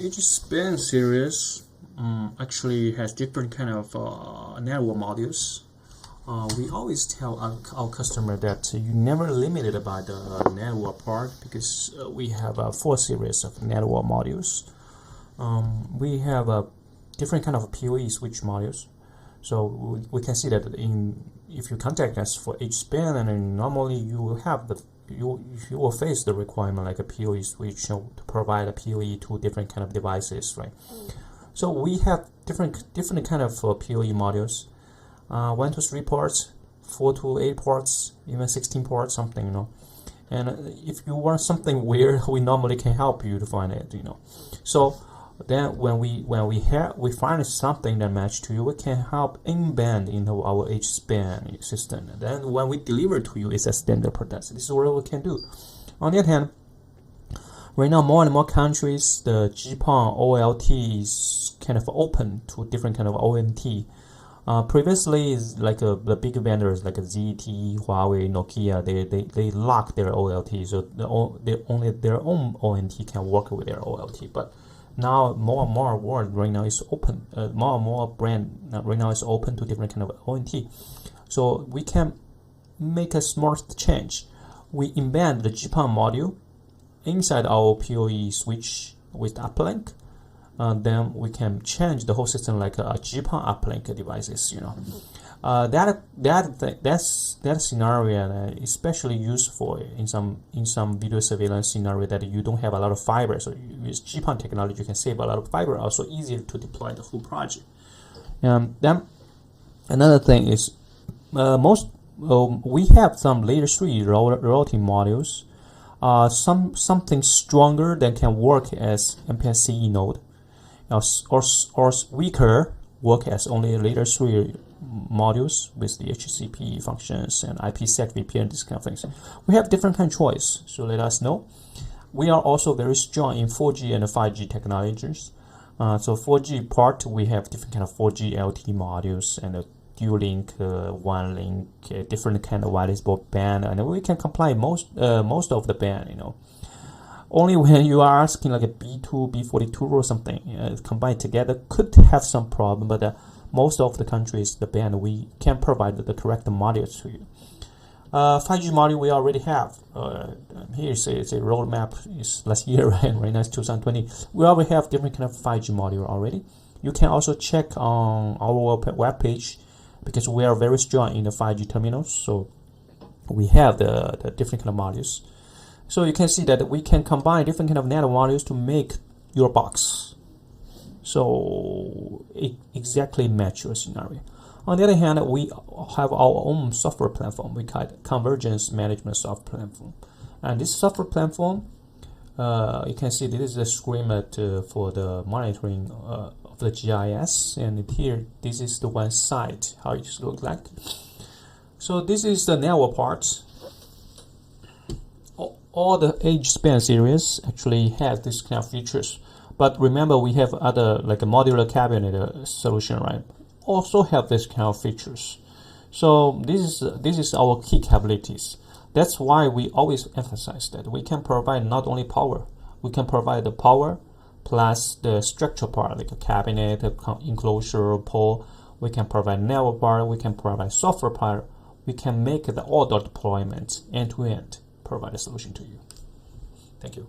Each span series actually has different kind of network modules. We always tell our customer that you never limited by the network part because we have a 4 series of network modules. We have a different kind of PoE switch modules. So we can see that if you contact us for each span, and then normally you will have you will face the requirement like a PoE switch to provide a PoE to different kind of devices, right? So we have different kind of PoE modules, 1 to 3 ports, 4 to 8 ports, even 16 ports, something, you know. And if you want something weird, we normally can help you to find it, you know. So then when we find something that match to you, we can help embed into our H-span system. And then when we deliver to you, it's a standard product. This is what we can do. On the other hand, right now more and more countries, the GPON OLT is kind of open to different kind of ONT. Previously, is like the big vendors like ZTE, Huawei, Nokia, they lock their OLT, so only their own ONT can work with their OLT. But now more and more world right now is open. More and more brand right now is open to different kind of ONT. So we can make a smart change. We embed the GPON module inside our PoE switch with uplink. Then we can change the whole system like a GPON uplink devices. You know, that scenario especially useful in some video surveillance scenario that you don't have a lot of fiber. So you use GPON technology, you can save a lot of fiber. Also easier to deploy the full project. Then another thing is we have some layer 3 routing modules. Something stronger that can work as MPSC Node. Or weaker work as only layer 3 modules with the HCP functions and IPsec VPN, these kind of things. We have different kind of choice, so let us know. We are also very strong in 4G and 5G technologies. So 4G part, we have different kind of 4G LTE modules and dual link, one link, different kind of wireless band, and we can comply most of the band, you know. Only when you are asking like a B2, B42 or something combined together could have some problem, but most of the countries, the band, we can provide the correct modules to you. 5G module we already have. Here it's a roadmap. It's last year, right? Right now it's 2020. We already have different kind of 5G module already. You can also check on our web page because we are very strong in the 5G terminals. So we have the different kind of modules. So you can see that we can combine different kind of network modules to make your box. So it exactly match your scenario. On the other hand, we have our own software platform. We call it Convergence Management Software Platform. And this software platform, you can see this is a schema for the monitoring of the GIS. And here, this is the one side, how it looks like. So this is the network part. All the H-span series actually has this kind of features, but remember we have other like a modular cabinet solution, right? Also have this kind of features. So this is our key capabilities. That's why we always emphasize that we can provide not only power, we can provide the power plus the structural part like a cabinet, enclosure, pole. We can provide network part, we can provide software part. We can make the all deployment end to end. Provide a solution to you. Thank you.